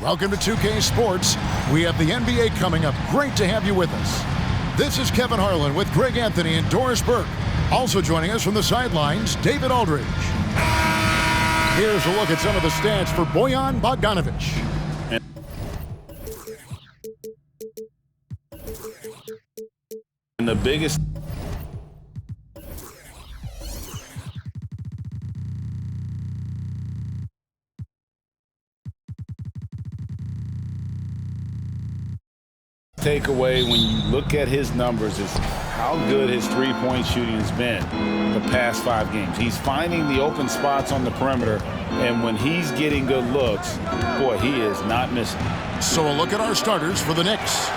Welcome to 2K Sports. We have the NBA coming up. Great to have you with us. This is Kevin Harlan with Greg Anthony and Doris Burke. Also joining us from the sidelines, David Aldridge. Here's a look at some of the stats for Bojan Bogdanovic. And the biggest takeaway when you look at his numbers is how good his three-point shooting has been the past 5 games. He's finding the open spots on the perimeter, and when he's getting good looks, boy, he is not missing. So a look at our starters for the Knicks.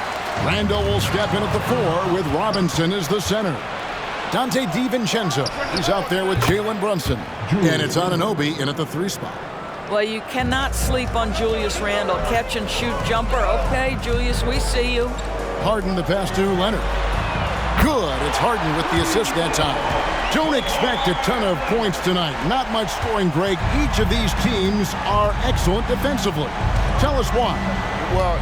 Randall will step in at the 4 with Robinson as the center. Dante DiVincenzo, he's out there with Jalen Brunson. And it's Anunoby in at the 3 spot. Well, you cannot sleep on Julius Randle. Catch and shoot jumper. Okay, Julius, we see you. Harden the pass to Leonard. Good. It's Harden with the assist that time. Don't expect a ton of points tonight. Not much scoring, Greg. Each of these teams are excellent defensively. Tell us why. Well,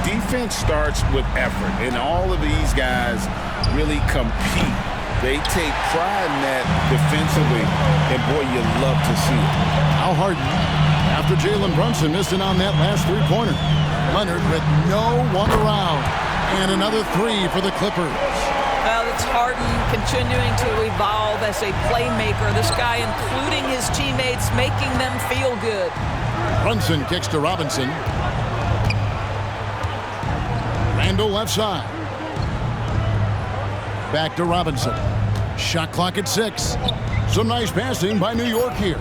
defense starts with effort, and all of these guys really compete. They take pride in that defensively, and boy, you love to see it. Now Harden, after Jalen Brunson missing on that last 3-pointer. Leonard with no one around, and another 3 for the Clippers. Well, it's Harden continuing to evolve as a playmaker. This guy, including his teammates, making them feel good. Brunson kicks to Robinson. Randall left side. Back to Robinson. Shot clock at 6. Some nice passing by New York here.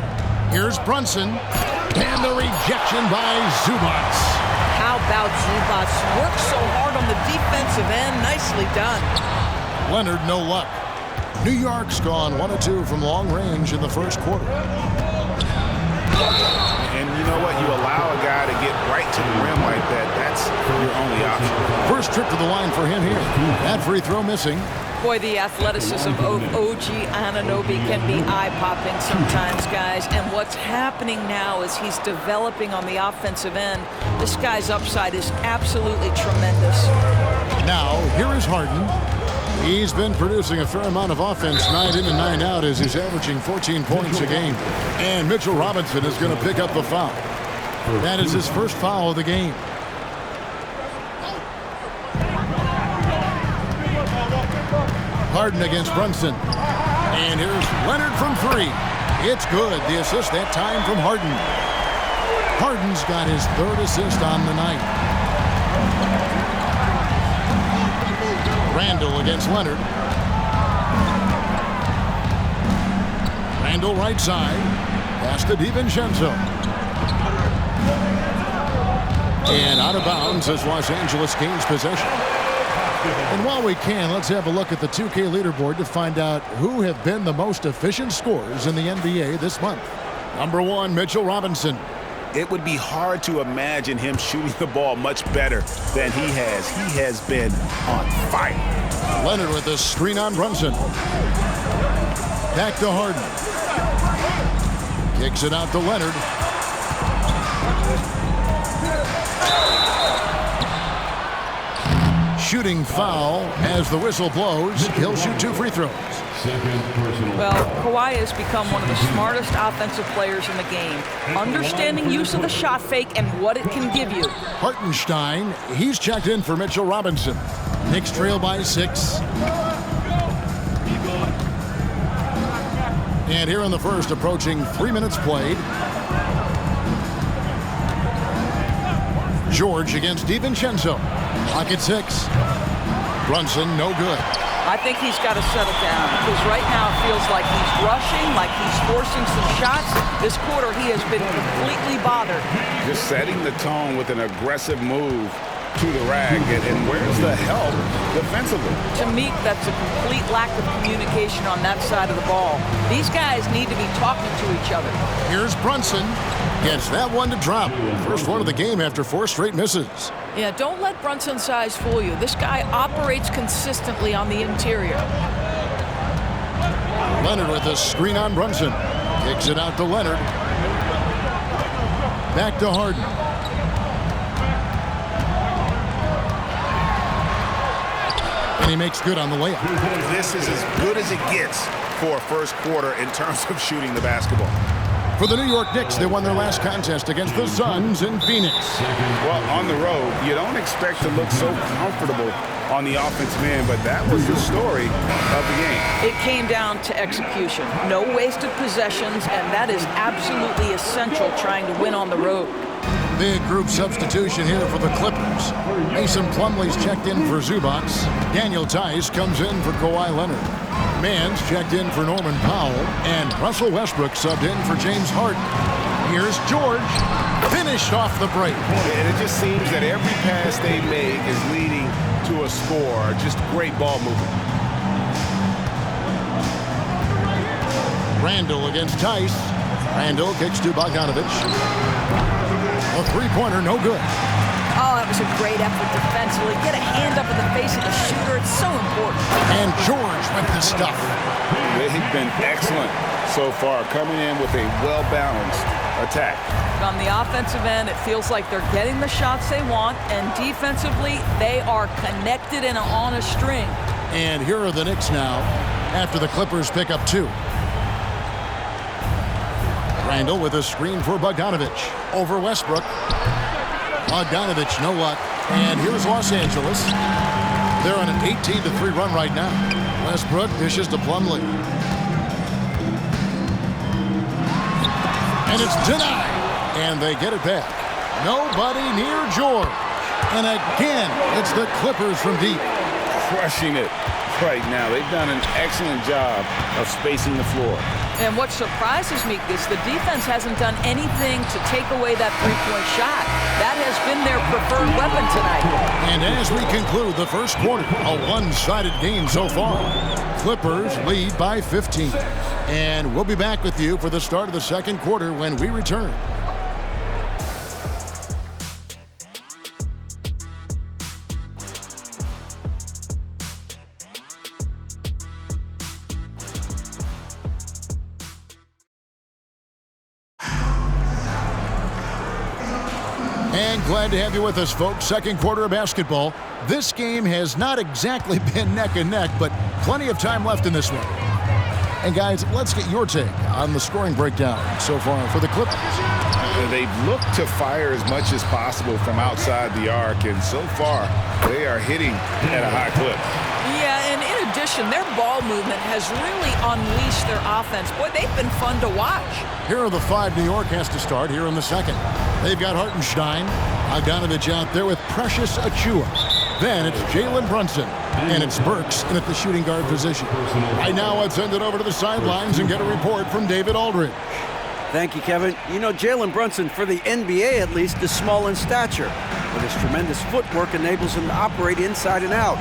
Here's Brunson. And the rejection by Zubac. How about Zubac? Works so hard on the defensive end. Nicely done. Leonard, no luck. New York's gone 1 of 2 from long range in the first quarter. And you know what? You allow a guy to get right to the rim like that. That's your only option. First trip to the line for him here. That free throw missing. Boy, the athleticism of OG Anunoby can be eye-popping sometimes, guys. And what's happening now is he's developing on the offensive end. This guy's upside is absolutely tremendous. Now, here is Harden. He's been producing a fair amount of offense night in and night out as he's averaging 14 points a game. And Mitchell Robinson is going to pick up the foul. That is his first foul of the game. Harden against Brunson. And here's Leonard from 3. It's good. The assist that time from Harden. Harden's got his 3rd assist on the night. Randall against Leonard. Randall right side. Pass to DiVincenzo. And out of bounds as Los Angeles gains possession. And while we can, let's have a look at the 2K leaderboard to find out who have been the most efficient scorers in the NBA this month. Number 1, Mitchell Robinson. It would be hard to imagine him shooting the ball much better than he has. He has been on fire. Leonard with a screen on Brunson. Back to Harden. Kicks it out to Leonard. Shooting foul as the whistle blows. He'll shoot 2 free throws. Well, Kawhi has become one of the smartest offensive players in the game. Understanding use of the shot fake and what it can give you. Hartenstein, he's checked in for Mitchell Robinson. Knicks trail by 6. And here in the first, approaching 3 minutes played. George against DiVincenzo. Clock at 6. Brunson, no good. I think he's got to settle down because right now it feels like he's rushing, like he's forcing some shots. This quarter, he has been completely bothered. Just setting the tone with an aggressive move to the rack, and where's the help defensively? To me, that's a complete lack of communication on that side of the ball. These guys need to be talking to each other. Here's Brunson. Gets that one to drop. First one of the game after 4 straight misses. Yeah, don't let Brunson's size fool you. This guy operates consistently on the interior. Leonard with a screen on Brunson. Kicks it out to Leonard. Back to Harden. And he makes good on the layup. This is as good as it gets for a first quarter in terms of shooting the basketball. For the New York Knicks, they won their last contest against the Suns in Phoenix. Well, on the road, you don't expect to look so comfortable on the offensive end, but that was the story of the game. It came down to execution. No wasted possessions, and that is absolutely essential trying to win on the road. Big group substitution here for the Clippers. Mason Plumlee's checked in for Zubac. Daniel Tice comes in for Kawhi Leonard. Mann's checked in for Norman Powell. And Russell Westbrook subbed in for James Harden. Here's George. Finished off the break. And it just seems that every pass they make is leading to a score. Just great ball movement. Randall against Tice. Randall kicks to Bogdanovich. A three-pointer, no good. Oh, that was a great effort defensively. Get a hand up in the face of the shooter. It's so important. And George with the stuff. They've been excellent so far, coming in with a well-balanced attack. On the offensive end, it feels like they're getting the shots they want, and defensively, they are connected and on a string. And here are the Knicks now, after the Clippers pick up 2. Randall with a screen for Bogdanovich. Over Westbrook. Bogdanovich, no luck. And here's Los Angeles. They're on an 18-3 run right now. Westbrook dishes to Plumlee. And it's denied. And they get it back. Nobody near George. And again, it's the Clippers from deep. Crushing it right now. They've done an excellent job of spacing the floor. And what surprises me is the defense hasn't done anything to take away that three-point shot. That has been their preferred weapon tonight. And as we conclude the first quarter, a one-sided game so far. Clippers lead by 15. And we'll be back with you for the start of the second quarter when we return. And glad to have you with us, folks. Second quarter of basketball. This game has not exactly been neck and neck, but plenty of time left in this one. And guys, let's get your take on the scoring breakdown so far for the Clippers. They've looked to fire as much as possible from outside the arc, and so far they are hitting at a high clip. Yeah, and in addition, their ball movement has really unleashed their offense. Boy, they've been fun to watch. Here are the 5 New York has to start here in the second. They've got Hartenstein, Bogdanovich out there with Precious Achiuwa. Then it's Jalen Brunson, and it's Burks in at the shooting guard position. Right now, let's send it over to the sidelines and get a report from David Aldridge. Thank you, Kevin. You know, Jalen Brunson, for the NBA at least, is small in stature, but his tremendous footwork enables him to operate inside and out.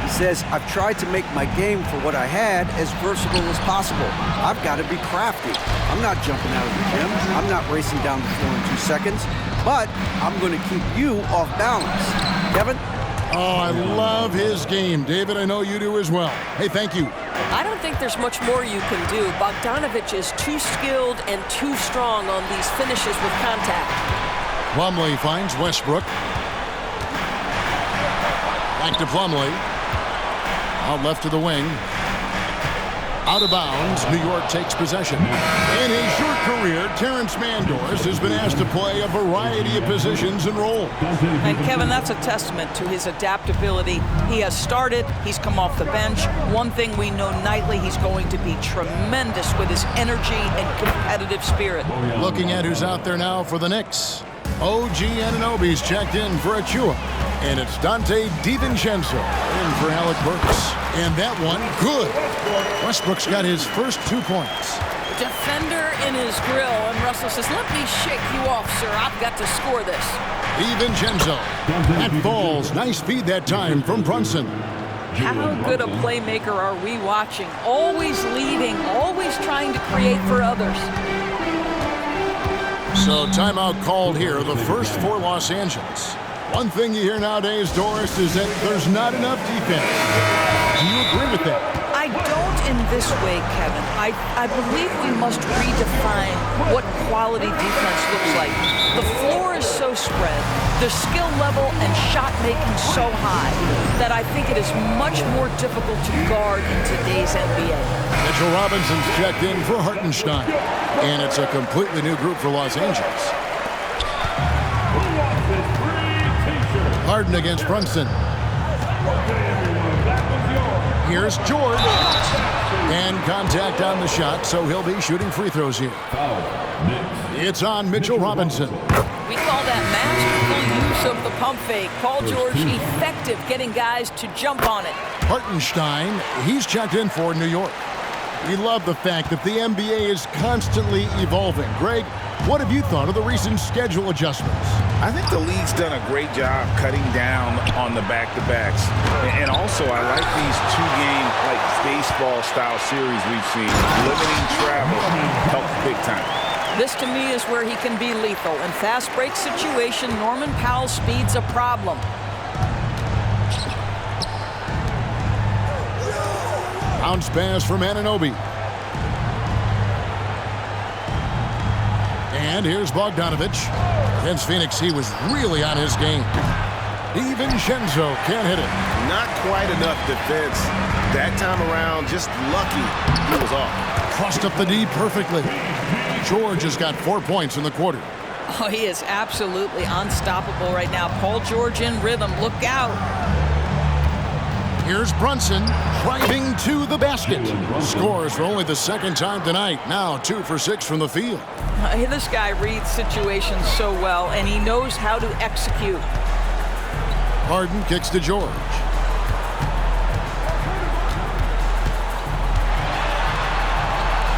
He says, I've tried to make my game for what I had as versatile as possible. I've got to be crafty. I'm not jumping out of the gym. I'm not racing down the floor in 2 seconds, but I'm going to keep you off balance. Kevin? Oh, I love his game. David, I know you do as well. Hey, thank you. I don't think there's much more you can do. Bogdanovich is too skilled and too strong on these finishes with contact. Plumlee finds Westbrook. Back to Plumlee. Out left to the wing. Out of bounds, New York takes possession. In his short career, Terrence Mandors has been asked to play a variety of positions and roles. And Kevin, that's a testament to his adaptability. He has started, he's come off the bench. One thing we know nightly, he's going to be tremendous with his energy and competitive spirit. Looking at who's out there now for the Knicks. OG Anunoby's checked in for Achiuwa. And it's Dante DiVincenzo in for Alec Burks. And that one, good. Westbrook's got his first 2 points. Defender in his grill, and Russell says, let me shake you off, sir. I've got to score this. DiVincenzo. That falls. Nice feed that time from Brunson. How good a playmaker are we watching? Always leading, always trying to create for others. So timeout called here, the first for Los Angeles. One thing you hear nowadays, Doris, is that there's not enough defense. Do you agree with that? I don't in this way, Kevin. I believe we must redefine what quality defense looks like. The floor is so spread. the skill level and shot making so high that I think it is much more difficult to guard in today's NBA. Mitchell Robinson's checked in for Hartenstein. And it's a completely new group for Los Angeles. Harden against Brunson. Here's George. And contact on the shot, so he'll be shooting free throws here. It's on Mitchell Robinson. We call that masterful use of the pump fake. Paul George effective getting guys to jump on it. Hartenstein, he's checked in for New York. We love the fact that the NBA is constantly evolving. Greg, what have you thought of the recent schedule adjustments? I think the league's done a great job cutting down on the back-to-backs. And also, I like these two-game, like baseball-style series we've seen. Limiting travel helps big time. This, to me, is where he can be lethal. In fast break situation, Norman Powell's speed's a problem. Bounce pass from Anunoby. And here's Bogdanovich. Against Phoenix, he was really on his game. DiVincenzo can't hit it. Not quite enough defense. That time around, just lucky he was off. Crossed up the D perfectly. George has got 4 points in the quarter. Oh, he is absolutely unstoppable right now. Paul George in rhythm. Look out. Here's Brunson driving to the basket. Scores for only the second time tonight. Now 2 for 6 from the field. This guy reads situations so well, and he knows how to execute. Harden kicks to George.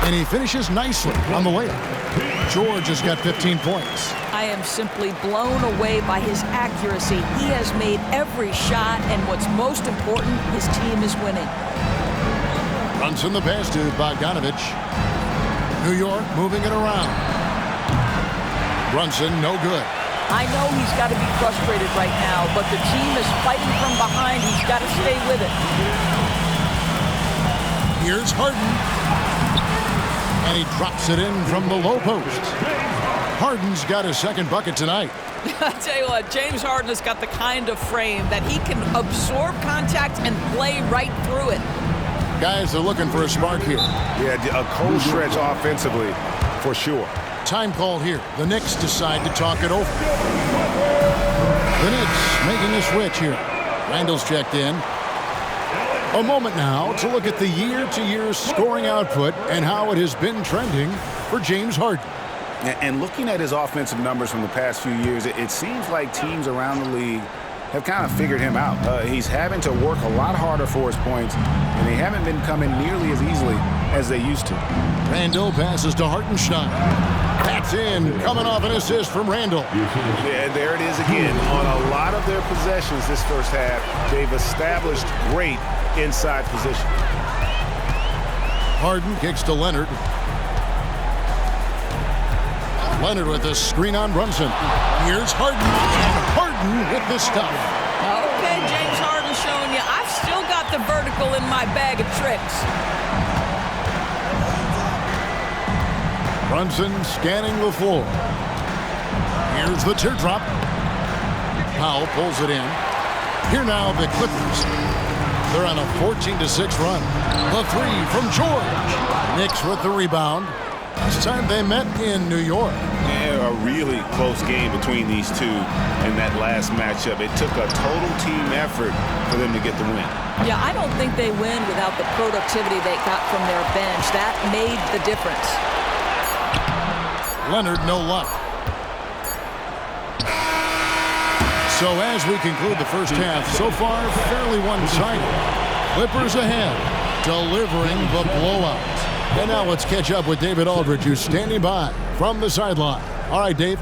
And he finishes nicely on the layup. George has got 15 points. I am simply blown away by his accuracy. He has made every shot, and what's most important, his team is winning. Brunson the pass to Bogdanovich. New York moving it around. Brunson, no good. I know he's got to be frustrated right now, but the team is fighting from behind. He's got to stay with it. Here's Harden. And he drops it in from the low post. Harden's got his second bucket tonight. I tell you what, James Harden has got the kind of frame that he can absorb contact and play right through it. Guys are looking for a spark here. Yeah, a cold stretch offensively, for sure. Time call here. The Knicks decide to talk it over. The Knicks making a switch here. Randall's checked in. A moment now to look at the year-to-year scoring output and how it has been trending for James Harden. And looking at his offensive numbers from the past few years, it seems like teams around the league have kind of figured him out. He's having to work a lot harder for his points, and they haven't been coming nearly as easily as they used to. Randall passes to Hartenstein. That's in, coming off an assist from Randall. Yeah, there it is again. On a lot of their possessions this first half, they've established great inside position. Harden kicks to Leonard. Leonard with a screen on Brunson. Here's Harden, and Harden with the stuff. Okay, James Harden showing you, I've still got the vertical in my bag of tricks. Brunson scanning the floor. Here's the teardrop. Powell pulls it in. Here now the Clippers. They're on a 14-6 run. The three from George. Knicks with the rebound. Last time they met in New York. Yeah, a really close game between these two in that last matchup. It took a total team effort for them to get the win. Yeah, I don't think they win without the productivity they got from their bench. That made the difference. Leonard, no luck. So as we conclude the first half, so far fairly one-sided. Clippers ahead, delivering the blowout. And now let's catch up with David Aldridge, who's standing by from the sideline. All right, Dave.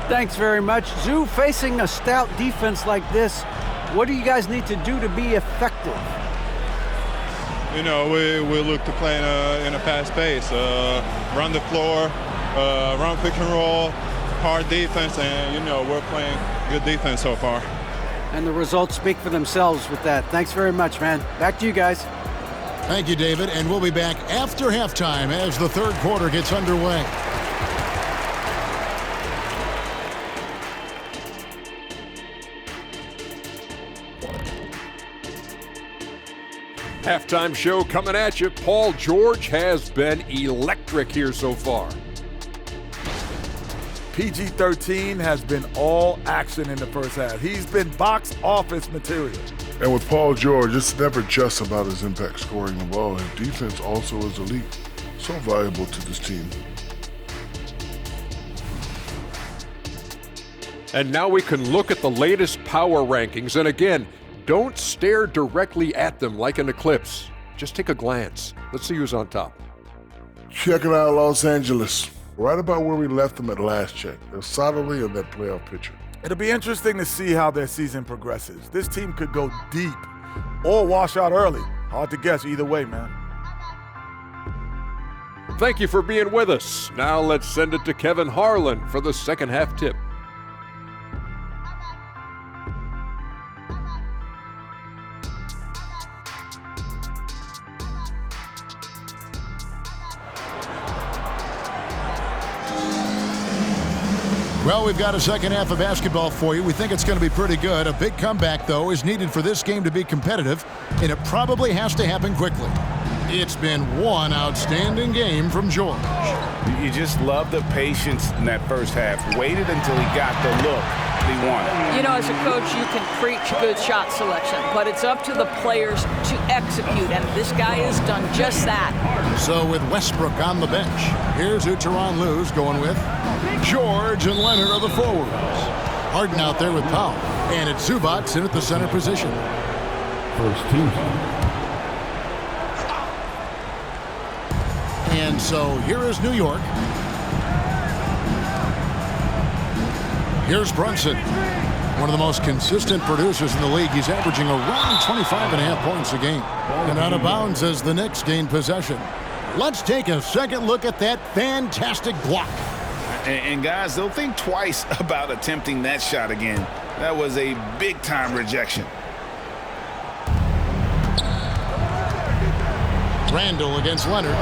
Thanks very much. Zoo, facing a stout defense like this, what do you guys need to do to be effective? You know, we look to play in a fast pace, run the floor, run pick and roll, hard defense, and, you know, we're playing good defense so far. And the results speak for themselves with that. Thanks very much, man. Back to you guys. Thank you, David, and we'll be back after halftime as the third quarter gets underway. Halftime show coming at you. Paul George has been electric here so far. PG-13 has been all action in the first half. He's been box office material. And with Paul George, it's never just about his impact scoring the ball. His defense also is elite. So valuable to this team. And now we can look at the latest power rankings. And again, don't stare directly at them like an eclipse. Just take a glance. Let's see who's on top. Checking out Los Angeles. Right about where we left them at last check. They're solidly in that playoff picture. It'll be interesting to see how their season progresses. This team could go deep or wash out early. Hard to guess either way, man. Thank you for being with us. Now let's send it to Kevin Harlan for the second half tip. Well, we've got a second half of basketball for you. We think it's going to be pretty good. A big comeback, though, is needed for this game to be competitive, and it probably has to happen quickly. It's been one outstanding game from George. You just love the patience in that first half. Waited until he got the look he wanted. You know, as a coach, you can preach good shot selection, but it's up to the players to execute, and this guy has done just that. So with Westbrook on the bench, here's who Tyronn Lue's going with. George and Leonard are the forwards. Harden out there with Powell, and it's Zubac in at the center position. First team. And so here is New York. Here's Brunson, one of the most consistent producers in the league. He's averaging around 25.5 points a game. And out of bounds as the Knicks gain possession. Let's take a second look at that fantastic block. And guys, they'll think twice about attempting that shot again. That was a big-time rejection. Randall against Leonard.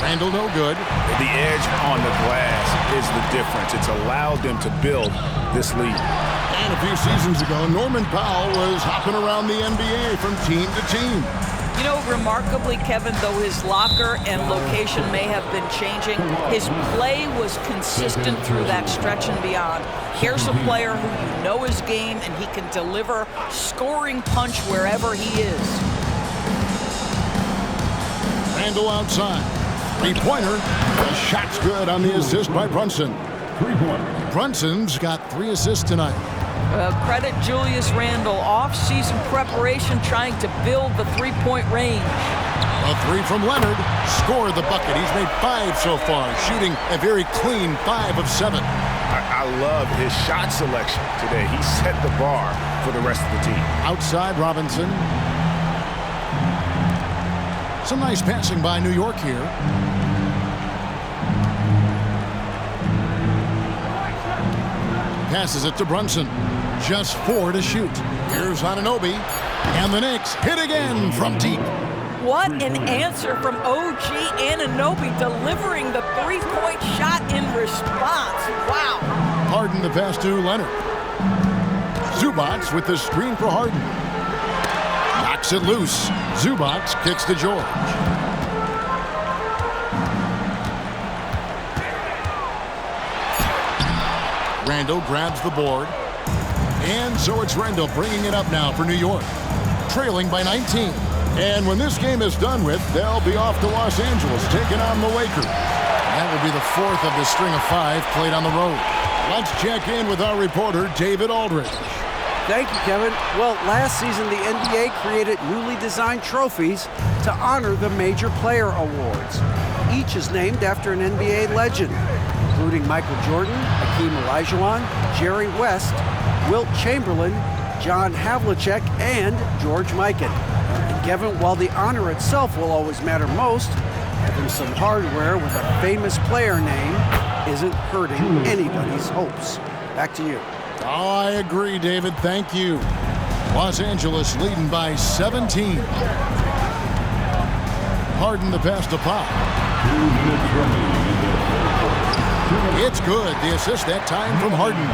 Randall no good. The edge on the glass is the difference. It's allowed them to build this lead. And a few seasons ago, Norman Powell was hopping around the NBA from team to team. You know, remarkably, Kevin, though his locker and location may have been changing, his play was consistent through that stretch and beyond. Here's a player who you know his game, and he can deliver scoring punch wherever he is. Randall outside. Three-pointer. The shot's good on the assist by Brunson. Brunson's got 3 assists tonight. Credit Julius Randle, off-season preparation trying to build the three-point range. A 3 from Leonard. Scored the bucket. He's made 5 so far, shooting a very clean 5 of 7. I love his shot selection today. He set the bar for the rest of the team. Outside Robinson. Some nice passing by New York here. Passes it to Brunson. Just 4 to shoot. Here's Anunoby. And the Knicks hit again from deep. What an answer from OG Anunoby, delivering the three-point shot in response. Wow. Harden the pass to Leonard. Zubac with the screen for Harden. Knocks it loose. Zubac kicks to George. Randall grabs the board. And so it's Randall bringing it up now for New York. Trailing by 19. And when this game is done with, they'll be off to Los Angeles, taking on the Lakers. That will be the 4th of the string of 5 played on the road. Let's check in with our reporter, David Aldridge. Thank you, Kevin. Well, last season, the NBA created newly designed trophies to honor the major player awards. Each is named after an NBA legend, including Michael Jordan, Hakeem Olajuwon, Jerry West, Wilt Chamberlain, John Havlicek, and George Mikan. And Kevin, while the honor itself will always matter most, having some hardware with a famous player name isn't hurting anybody's hopes. Back to you. Oh, I agree, David. Thank you. Los Angeles leading by 17. Harden the pass to Pop. It's good. The assist that time from Harden.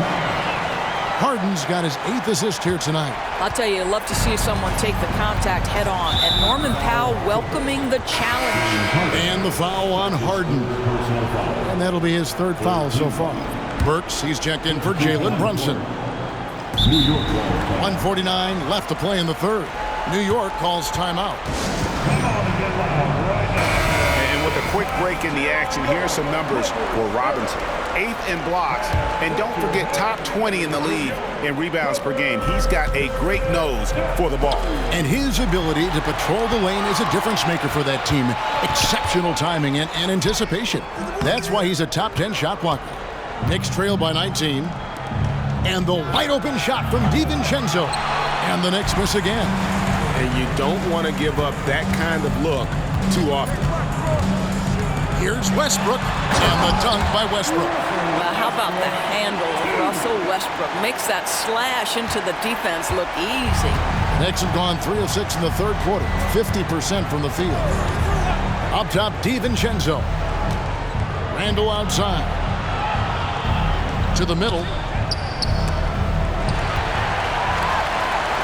Harden's got his 8th assist here tonight. I'll tell you, love to see someone take the contact head on. And Norman Powell welcoming the challenge. And the foul on Harden. And that'll be his 3rd foul so far. Burks, he's checked in for Jalen Brunson. 1:49 left to play in the 3rd. New York calls timeout. And with a quick break in the action, here's some numbers for Robinson. 8th in blocks, and don't forget top 20 in the league in rebounds per game. He's got a great nose for the ball. And his ability to patrol the lane is a difference maker for that team. Exceptional timing and anticipation. That's why he's a top 10 shot blocker. Knicks trail by 19. And the wide open shot from DiVincenzo. And the Knicks miss again. And you don't want to give up that kind of look too often. Here's Westbrook, and the dunk by Westbrook. Well, how about the handle of Russell Westbrook? Makes that slash into the defense look easy. Knicks have gone 3 of 6 in the 3rd quarter, 50% from the field. Up top, DiVincenzo. Randle outside. To the middle.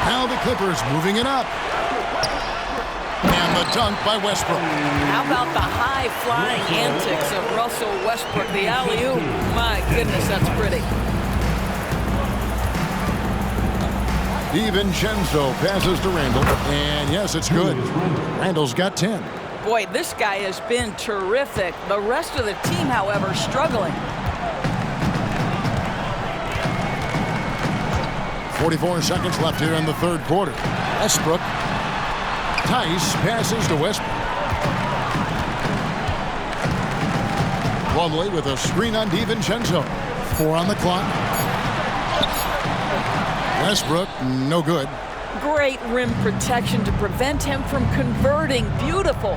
Now the Clippers moving it up. And the dunk by Westbrook. How about the high-flying antics of Russell Westbrook? The alley-oop. My goodness, that's pretty. DiVincenzo passes to Randle. And yes, it's good. Randle's got 10. Boy, this guy has been terrific. The rest of the team, however, struggling. 44 seconds left here in the 3rd quarter. Westbrook. Tice passes to Westbrook. Plumlee with a screen on DiVincenzo. 4 on the clock. Westbrook, no good. Great rim protection to prevent him from converting. Beautiful.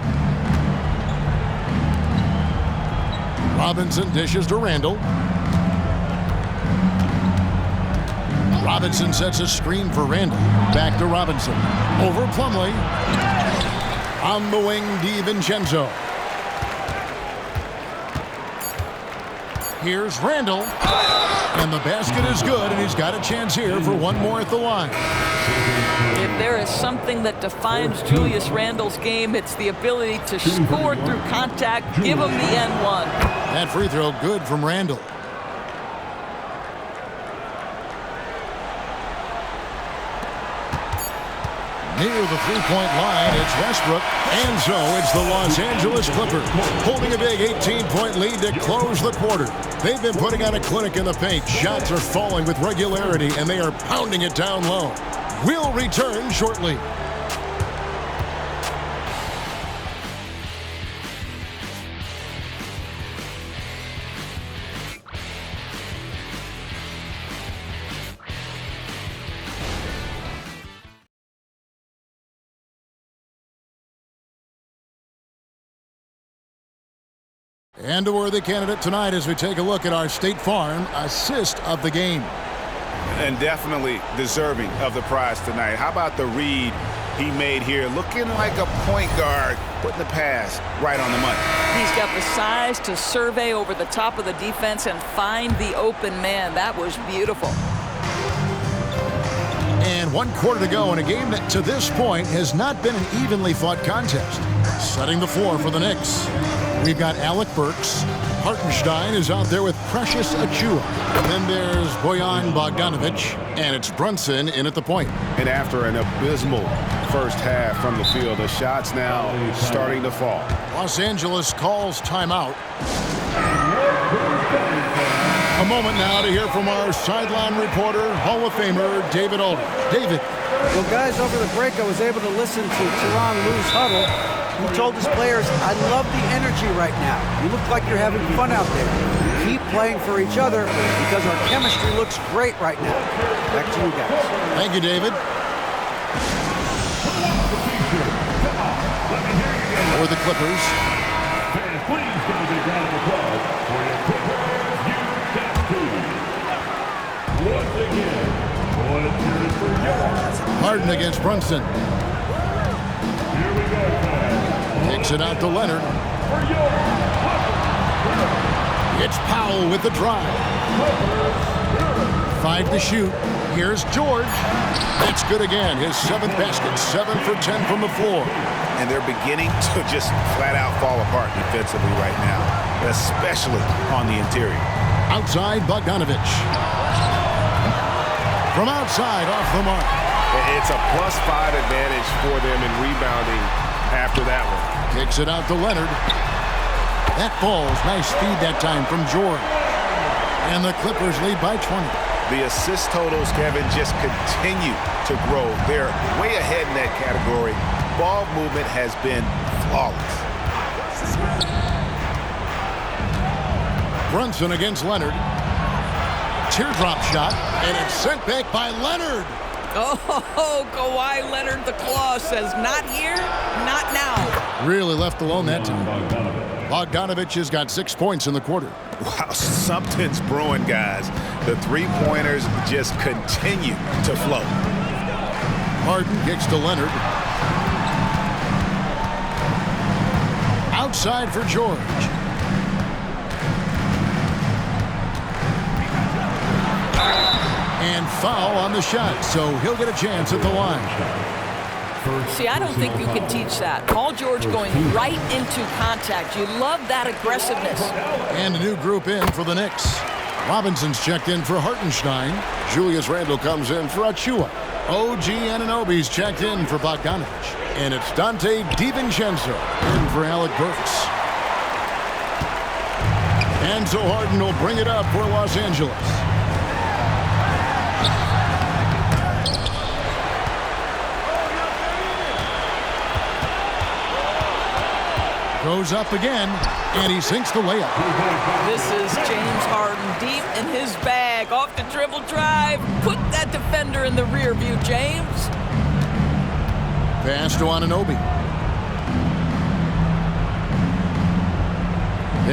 Robinson dishes to Randle. Robinson sets a screen for Randle. Back to Robinson. Over Plumlee. On the wing, DiVincenzo. Here's Randle. And the basket is good, and he's got a chance here for one more at the line. If there is something that defines Julius Randle's game, it's the ability to score through contact. Give him the N1. That free throw good from Randle. Near the three-point line, it's Westbrook. And so it's the Los Angeles Clippers holding a big 18-point lead to close the quarter. They've been putting on a clinic in the paint. Shots are falling with regularity, and they are pounding it down low. We'll return shortly. And a worthy candidate tonight as we take a look at our State Farm assist of the game. And definitely deserving of the prize tonight. How about the read he made here? Looking like a point guard, putting the pass right on the money. He's got the size to survey over the top of the defense and find the open man. That was beautiful. And 1 quarter to go in a game that to this point has not been an evenly fought contest. Setting the floor for the Knicks. We've got Alec Burks. Hartenstein is out there with Precious Achua. Then there's Bojan Bogdanovic, and it's Brunson in at the point. And after an abysmal first half from the field, the shots now starting to fall. Los Angeles calls timeout. A moment now to hear from our sideline reporter, Hall of Famer David Aldridge. David. Well, guys, over the break, I was able to listen to Tyronn Lue's huddle. He told his players, I love the energy right now. You look like you're having fun out there. Keep playing for each other because our chemistry looks great right now. Back to you guys. Thank you, David. For the Clippers. Harden against Brunson. Kicks it out to Leonard. It's Powell with the drive. 5 to shoot. Here's George. It's good again. His 7th basket, 7 for 10 from the floor. And they're beginning to just flat out fall apart defensively right now, especially on the interior. Outside, Bogdanovich. From outside, off the mark. It's a +5 advantage for them in rebounding after that one. Kicks it out to Leonard. That falls. Nice feed that time from George. And the Clippers lead by 20. The assist totals, Kevin, just continue to grow. They're way ahead in that category. Ball movement has been flawless. Brunson against Leonard. Teardrop shot, and it's sent back by Leonard. Oh, Kawhi Leonard, the claw says, not here, not now. Really left alone that time. Bogdanovich has got 6 points in the quarter. Wow, something's brewing, guys. The three-pointers just continue to flow. Harden kicks to Leonard. Outside for George. And foul on the shot, so he'll get a chance at the line. See, I don't think you can teach that. Paul George going right into contact. You love that aggressiveness. And a new group in for the Knicks. Robinson's checked in for Hartenstein. Julius Randle comes in for Achua. OG Anunoby's checked in for Bogdanovich. And it's Dante DiVincenzo in for Alec Burks. And so Harden will bring it up for Los Angeles. Goes up again, and he sinks the layup. This is James Harden deep in his bag. Off the dribble drive. Put that defender in the rear view, James. Pass to Anunoby.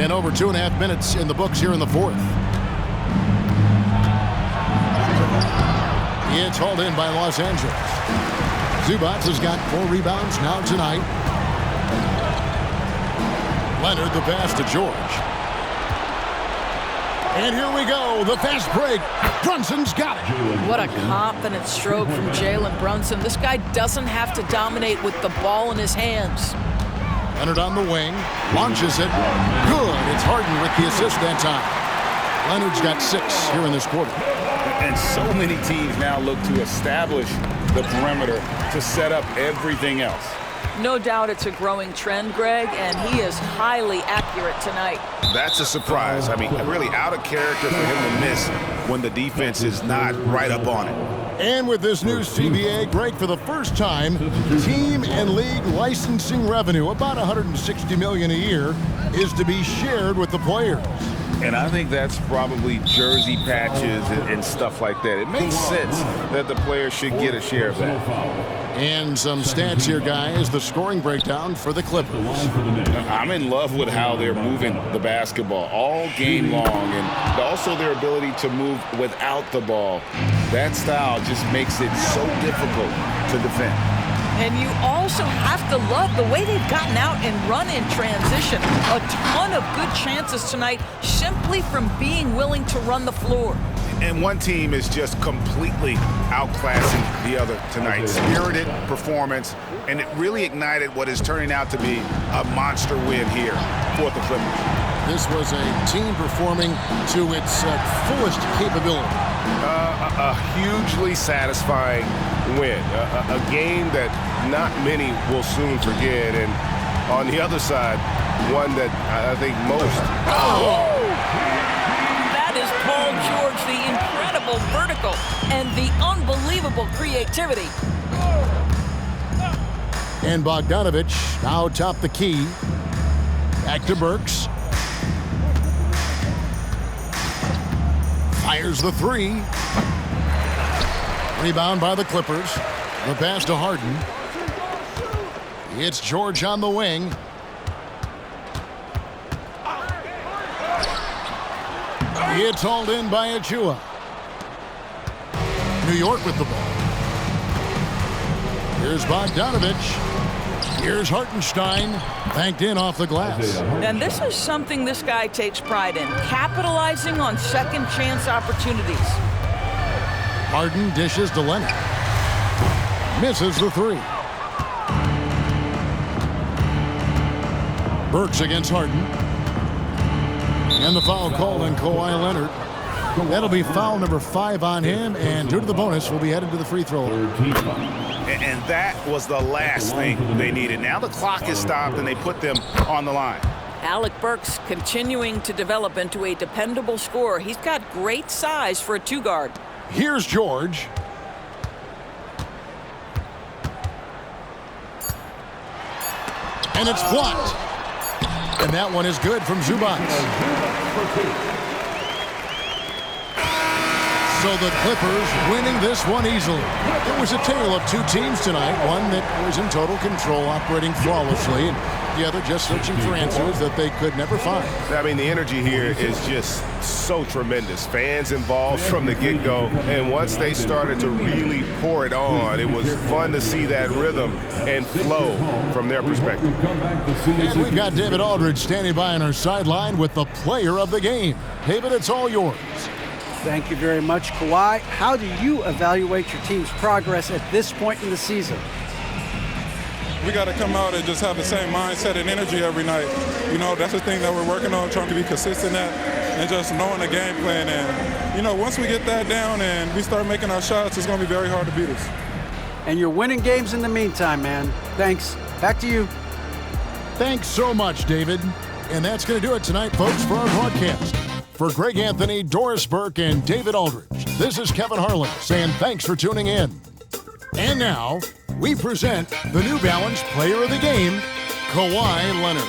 And over 2.5 minutes in the books here in the fourth. It's hauled in by Los Angeles. Zubac has got 4 rebounds now tonight. Leonard, the pass to George. And here we go, the fast break. Brunson's got it. What a confident stroke from Jalen Brunson. This guy doesn't have to dominate with the ball in his hands. Leonard on the wing, launches it. Good, it's Harden with the assist that time. Leonard's got 6 here in this quarter. And so many teams now look to establish the perimeter to set up everything else. No doubt it's a growing trend, Greg, and he is highly accurate tonight. That's a surprise. I mean, really out of character for him to miss when the defense is not right up on it. And with this new CBA, Greg, for the first time, team and league licensing revenue, about $160 million a year, is to be shared with the players. And I think that's probably jersey patches and stuff like that. It makes sense that the players should get a share of that. And some stats here, guys. The scoring breakdown for the Clippers. I'm in love with how they're moving the basketball all game long, and also their ability to move without the ball. That style just makes it so difficult to defend. And you also have to love the way they've gotten out and run in transition. A ton of good chances tonight simply from being willing to run the floor. And one team is just completely outclassing the other tonight. Spirited performance, and it really ignited what is turning out to be a monster win here for the Clippers. This was a team performing to its fullest capability. A hugely satisfying win. A game that not many will soon forget. And on the other side, one that I think most. That is Paul George, the incredible vertical and the unbelievable creativity. And Bogdanovich now top the key. Back to Burks. Fires the 3. Rebound by the Clippers. The pass to Harden. It's George on the wing. It's hauled in by Achua. New York with the ball. Here's Bogdanovich. Here's Hartenstein. Banked in off the glass. And this is something this guy takes pride in, capitalizing on second chance opportunities. Harden dishes to Leonard. Misses the three. Burks against Harden. And the foul called on Kawhi Leonard. That'll be foul number 5 on him, and due to the bonus, we'll be headed to the free throw line. And that was the last thing they needed. Now the clock is stopped, and they put them on the line. Alec Burks continuing to develop into a dependable scorer. He's got great size for a 2-guard. Here's George. And it's blocked. And that one is good from Zubac. So the Clippers winning this one easily. It was a tale of two teams tonight. One that was in total control, operating flawlessly, and the other just searching for answers that they could never find. I mean, the energy here is just so tremendous. Fans involved from the get-go, and once they started to really pour it on, it was fun to see that rhythm and flow from their perspective. And we've got David Aldridge standing by on our sideline with the player of the game. David, it's all yours. Thank you very much, Kawhi. How do you evaluate your team's progress at this point in the season? We got to come out and just have the same mindset and energy every night. You know, that's the thing that we're working on, trying to be consistent at, and just knowing the game plan. And, you know, once we get that down and we start making our shots, it's going to be very hard to beat us. And you're winning games in the meantime, man. Thanks. Back to you. Thanks so much, David. And that's going to do it tonight, folks, for our broadcast. For Greg Anthony, Doris Burke, and David Aldridge, this is Kevin Harlan saying thanks for tuning in. And now, we present the New Balance Player of the Game, Kawhi Leonard.